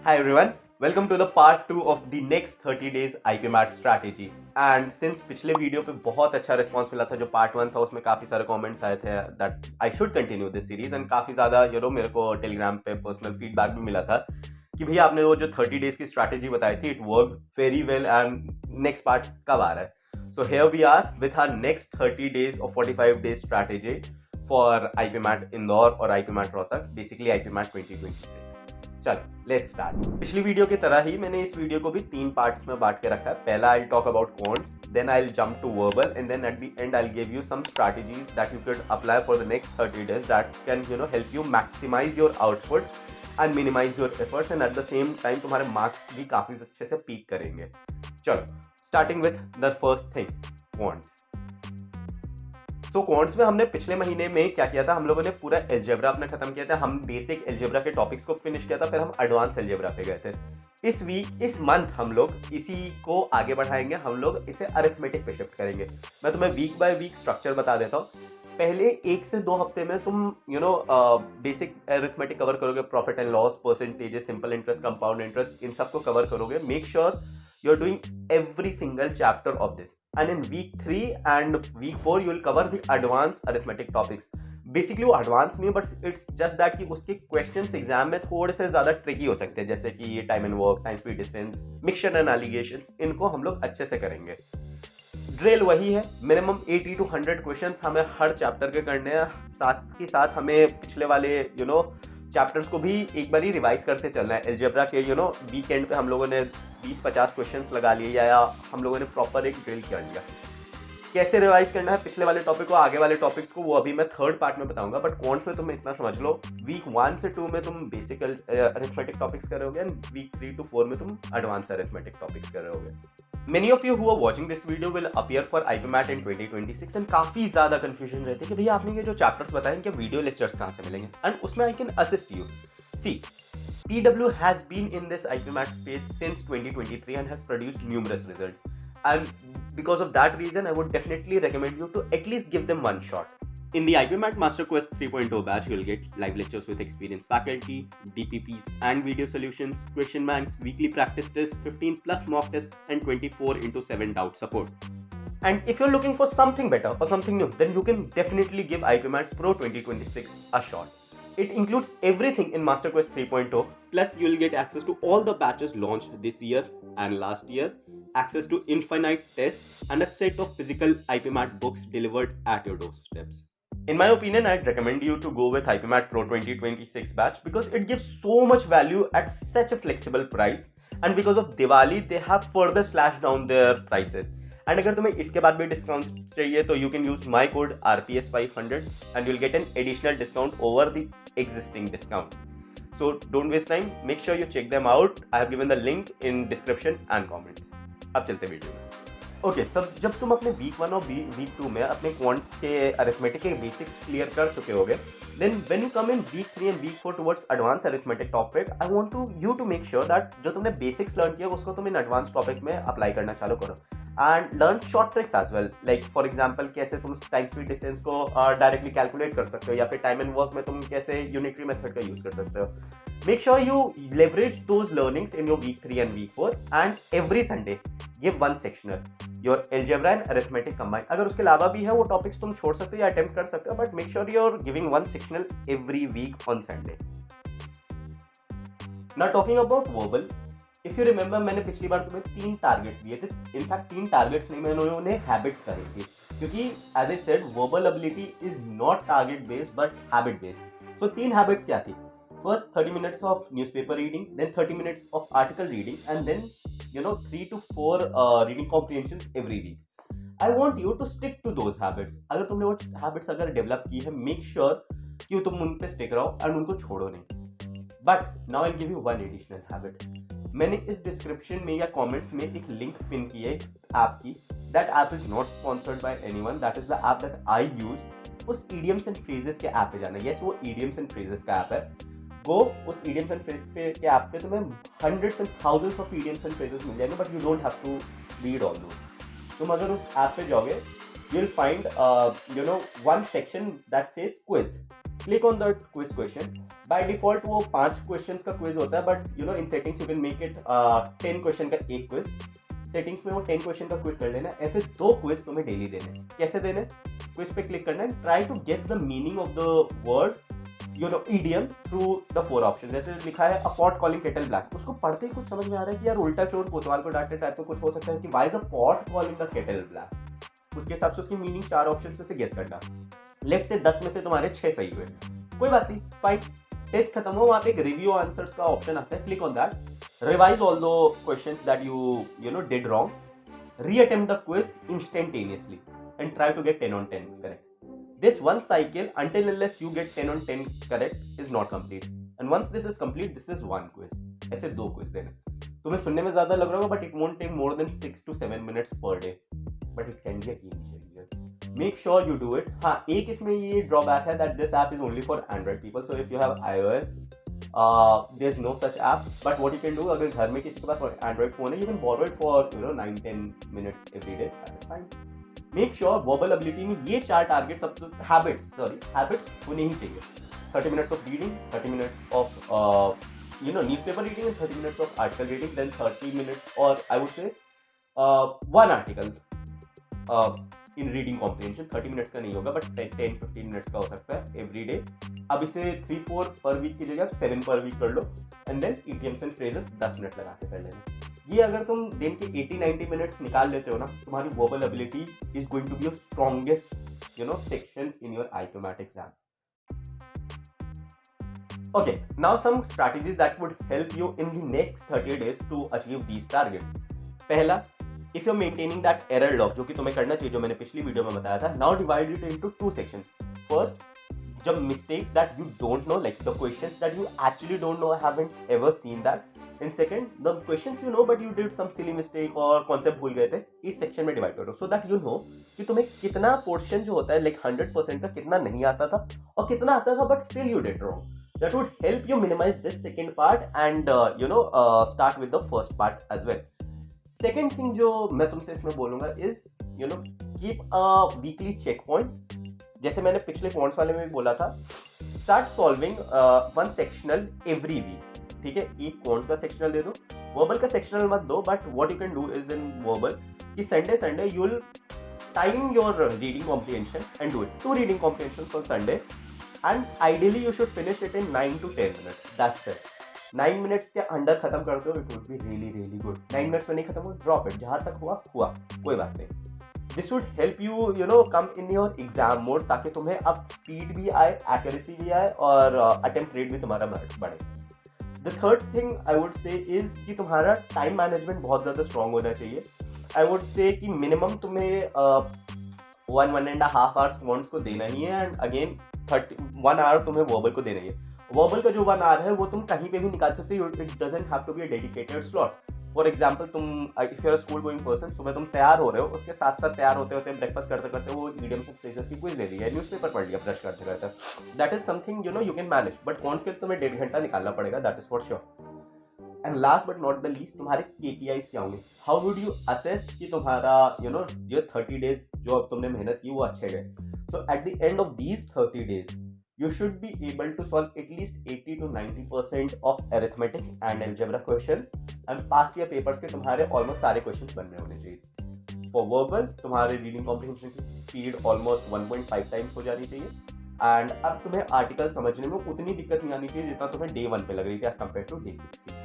Hi everyone, welcome to the part 2 of the next 30 days IP MAT strategy. And since पिछले video पे बहुत अच्छा response मिला था, जो पार्ट 1 था उसमें काफ़ी सारे कमेंट्स आए थे that I should continue this series and काफ़ी ज़्यादा मेरे को टेलीग्राम पे पर्सनल फीडबैक भी मिला था कि भैया आपने वो जो 30 डेज की स्ट्रैटेजी बताई थी it work very well and next part कब आ रहा है. So here we are with our next 30 days और 45 days strategy for IP MAT Indore और IP MAT Rohtak, basically IP MAT 2026. चलो लेट्स स्टार्ट. पिछली वीडियो की तरह ही मैंने इस वीडियो को भी 3 पार्ट्स में बांट के रखा है. पहला I talk about quants, then I will jump to verbal and then at the end I will give you some strategies that you can apply for the next 30 days that can help you maximise your output and minimise your efforts and at the same time तुम्हारे marks भी काफी अच्छे से peak करेंगे. चलो starting with the first thing, quants. So quants में हमने पिछले महीने में क्या किया था, हम लोगों ने पूरा एल्जेब्रा अपना खत्म किया था. हम बेसिक एल्जेब्रा के टॉपिक्स को फिनिश किया था, फिर हम एडवांस एल्जेब्रा पे गए थे. इस मंथ हम लोग इसी को आगे बढ़ाएंगे. हम लोग इसे अरिथमेटिक पे शिफ्ट करेंगे. मैं तुम्हें वीक बाय वीक स्ट्रक्चर बता देता हूँ. पहले 1 से 2 हफ्ते में तुम बेसिक अरिथमेटिक कवर करोगे, profit and loss, percentages, simple interest, compound interest, इन सबको कवर करोगे. Make sure you are doing every single chapter of this. And in week 3 and week 4 you will cover the advanced arithmetic topics. Basically वो advance नहीं, but it's just that कि उसके questions exam में थोड़े से ज़्यादा tricky हो सकते हैं, जैसे कि time and work, time speed distance, mixture and allegations. इनको हम लोग अच्छे से करेंगे. ड्रिल वही है, मिनिमम 80 to 100 क्वेश्चंस हमें हर चैप्टर के करने हैं. साथ के साथ हमें पिछले वाले चैप्टर्स को भी एक बार ही रिवाइज करते चलना है. एल्जेब्रा के वीकेंड पे हम लोगों ने 20-50 क्वेश्चंस लगा लिए या हम लोगों ने प्रॉपर एक ड्रिल कर लिया. कैसे रिवाइज करना है पिछले वाले टॉपिक को, आगे वाले टॉपिक्स को, वो अभी मैं थर्ड पार्ट में बताऊंगा. बट क्वांट्स में तुम इतना समझ लो, वीक 1 से 2 में तुम बेसिक अरिथमेटिक टॉपिक्स कर रहोगे एंड वीक 3 to 4 में तुम एडवांस अरिथमेटिक टॉपिक्स कर रहोगे. Many of you who are watching this video will appear for IP MAT in 2026 and काफी ज्यादा कंफ्यूजन रहती है कि भैया आपने ये जो चैप्टर्स बताए इनके वीडियो लेक्चर्स कहाँ से मिलेंगे. एंड उसमें I can assist you. See, PW has been in this IP MAT space since 2023 and has produced numerous results. And because of that reason, I would definitely recommend you to at least give them one shot. In the IP MAT Master Quest 3.0 batch, you will get live lectures with experienced faculty, DPPs and video solutions, question banks, weekly practice tests, 15 plus mock tests, and 24/7 doubt support. And if you're looking for something better or something new, then you can definitely give IP MAT Pro 2026 a shot. It includes everything in Master Quest 3.0, plus you'll get access to all the batches launched this year and last year, access to infinite tests, and a set of physical IP MAT books delivered at your doorsteps. In my opinion, I'd recommend you to go with IP MAT Pro 2026 batch because it gives so much value at such a flexible price, and because of Diwali, they have further slashed down their prices. And अगर तुम्हें इसके बाद भी discount चाहिए तो you can use my code RPS500 and you'll get an additional discount over the existing discount. So don't waste time. Make sure you check them out. I have given the link in description and comments. अब चलते video में. Okay सब, जब तुम अपने week 1 और week 2 में अपने क्वांट्स के अरिथमेटिक के बेसिक्स क्लियर कर चुके होगे, then when you come in week 3 and week 4 towards advance arithmetic topic, I want you to make sure that जो तुमने बेसिक्स लर्न किया उसको तुम इन एडवांस टॉपिक में अप्लाई करना चालू करो. And learn short tricks as well, like for example कैसे तुम टाइम स्पीड डिस्टेंस को डायरेक्टली कैलकुलेट कर सकते हो, या फिर टाइम एंड वर्क में तुम कैसे यूनिटरी मेथड का यूज कर सकते हो. Make sure you leverage those learnings in your week 3 and week 4, and every Sunday give one sectional, your algebra and arithmetic combined. अगर उसके अलावा भी है वो टॉपिक्स तुम छोड़ सकते हो या अटेम्प्ट कर सकते हो, but make sure you are giving one sectional every week on Sunday. Now talking about verbal, if you remember मैंने पिछली बार तुम्हें 3 टारगेट्स दिए थे. इनफैक्ट 3 टारगेट्स नहीं, मैंने उन्हें हैबिट्स कही थी, क्योंकि as I said verbal ability is not target based but habit based. So 3 habits क्या थी? First 30 minutes of newspaper reading, then 30 minutes of article reading, and then 3 to 4 reading comprehensions every week. I want you to stick to those habits. अगर तुमने वो habits अगर develop की है, make sure कि तुम उन पे स्टिक रहो एंड उनको छोड़ो नहीं. But now I give you one additional habit. मैंने इस डिस्क्रिप्शन में या कमेंट्स में एक लिंक पिन की है ऐप की. That app is not sponsored by anyone, that is the app that I use. उस idioms and phrases के ऐप पे जाना. यस, वो idioms and phrases का ऐप है. वो उस idioms and phrases के ऐप पे तुम्हें hundreds and thousands of idioms and phrases मिल जाएंगे, but you don't have to read all those. तुम अगर उस ऐप पे जाओगे, you will find one section that says quiz. Click on that quiz question. By default वो 5 questions का quiz होता है, but you know in settings you can make it 10 question का एक क्विज। सेटिंग्स में वो 10 क्वेश्चन का क्विज कर लेना। ऐसे 2 क्विज तुम्हें डेली देने। कैसे देने? क्विज पे क्लिक करना है, try to guess the meaning of the word you know idiom through the 4 option. जैसे लिखा है a pot calling kettle black, उसको पढ़ते ही कुछ समझ में आ रहा है कि यार उल्टा चोर कोतवाल को डांटे टाइप में कुछ हो सकता है कि why is a pot calling the kettle black. उसके हिसाब से उसकी मीनिंग 4 ऑप्शन में से गेस करना। लेट से 10 में से तुम्हारे 6 सही हुए, कोई बात नहीं, फाइन। टेस्ट खत्म हो, वहां पे एक रिव्यू आंसर्स का ऑप्शन आता है, click on that, revise all those questions that you know did wrong, reattempt the quiz instantaneously and try to get 10 on 10 correct. This one cycle until unless you get 10 on 10 correct is not complete, and once this is complete this is one quiz. ऐसे 2 quiz देने। तुम्हें सुनने में ज्यादा लग रहा होगा, but it won't take more than 6 to 7 minutes per day, but it can be a game changer. Make sure you do it. हाँ, एक इसमें ये ड्रॉबैक है that this app is only for Android people, so if you have iOS there's no such app, but what you can do, अगर घर में किसी के पास Android phone है, you can borrow it for 9-10 minutes every day, that is fine. Make sure verbal ability में ये 4 targets habits होने ही चाहिए। 30 minutes of reading, 30 minutes of newspaper reading and 30 minutes of article reading, then 30 minutes or I would say 1 article in reading comprehension। 30 minutes का नहीं होगा, but 10-15 minutes का हो सकता है every day। अब इसे 3-4 पर वीक की जगह 7 पर वीक कर लो, and then idioms and phrases 10 minute लगा के कर लेना। ये अगर तुम दिन के 80-90 मिनट्स निकाल लेते हो ना, तुम्हारी verbal ability is going to be your strongest section in your IQ MAT exam. Okay, now some strategies that would help you in the next 30 days to achieve these targets. पहला, if you're maintaining that error log, जो कि तुम्हें करना चाहिए, जो मैंने पिछली video में बताया था, now divide it into 2 sections. First, जब mistakes that you don't know, like the questions that you actually don't know, haven't ever seen that. And second, the questions you know but you did some silly mistake और concept भूल गए थे, इस section में divide करो, so that you know कि तुम्हें कितना पोर्शन जो होता है like 100% का कितना नहीं आता था और कितना आता था but still you did wrong. That would help you minimize this second part and start with the first part as well. Second thing जो मैं तुमसे इसमें बोलूँगा is keep a weekly checkpoint. जैसे मैंने पिछले पॉइंट्स वाले में भी बोला था, start solving one sectional every week. ठीक है, एक क्वांट का सेक्शनल दे दो, वर्बल का सेक्शनल मत दो, but what you can do is in verbal कि Sunday you will time your reading comprehension and do it 2 reading comprehension for Sunday, and ideally you should finish it in 9 to 10 minutes. That's it. 9 minutes के under खत्म करते हो, it would be really good. 9 minutes में नहीं खत्म हो, drop it, जहां तक हुआ कोई बात नहीं। This would help you come in your exam mode, ताकि तुम्हें अब स्पीड भी आए, एक्यूरेसी भी आए और अटेम्प्ट रेट भी तुम्हारा बढ़े। The third thing I would say is कि तुम्हारा टाइम मैनेजमेंट बहुत ज़्यादा स्ट्रॉन्ग होना चाहिए। आई वुड से कि मिनिमम तुम्हें 1.5 hours क्वांट्स को देना ही है, एंड अगेन 1 hour तुम्हें वर्बल को देना ही है। वर्बल का जो 1 hour है वो तुम कहीं पे भी निकाल सकते हो, it doesn't have to be a dedicated slot. For example, तुम if you are school going person, सुबह तुम तैयार हो रहे हो, उसके साथ साथ तैयार होते होते ब्रेकफास्ट करते करते वो ईडियम्स एंड फ्रेजेस की क्विज ले ली है, न्यूज़पेपर पढ़ लिया ब्रश करते करते, that is something you can manage, but कौन स्किल्स तुम्हें 1.5 घंटा निकालना पड़ेगा, that is for sure. And last but not the least, तुम्हारे KPIs क्या होंगे? हाउ वुड यू असेस कि तुम्हारा जो 30 डेज जो अब तुमने मेहनत की वो अच्छे गए? So at the end of these 30 days you should be able to solve at least 80 to 90% of arithmetic and algebra question, and past year papers के तुम्हारे almost सारे questions बन रहे होने चाहिए। For verbal, तुम्हारे reading comprehension की speed almost 1.5 times हो जानी चाहिए, and अब तुम्हें article समझने में उतनी दिक्कत नहीं आनी चाहिए जितना तुम्हें day 1 पे लग रही थी as compared to day 60.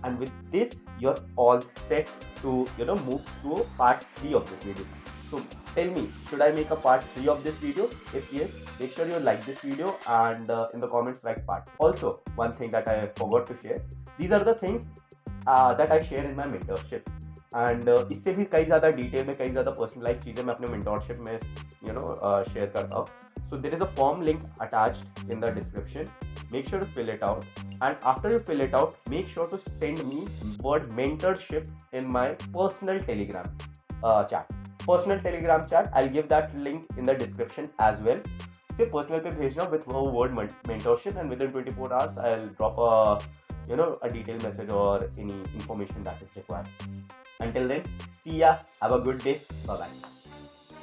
And with this, you're all set to move to part 3 of this video. So tell me, should I make a part 3 of this video? If yes, make sure you like this video and in the comments write part. Also, one thing that I forgot to share, these are the things that I share in my mentorship. And इससे भी कई ज़्यादा detail में, कई ज़्यादा personalise चीज़ें मैं अपने mentorship में शेयर करता हूँ. So there is a form link attached in the description. Make sure to fill it out. And after you fill it out, make sure to send me word mentorship in my personal Telegram chat. Personal Telegram chat, I'll give that link in the description as well. से personal पे भेजना with word mentorship, and within 24 hours I'll drop a detailed message or any information that is required. Until then, see ya. Have a good day. Bye bye.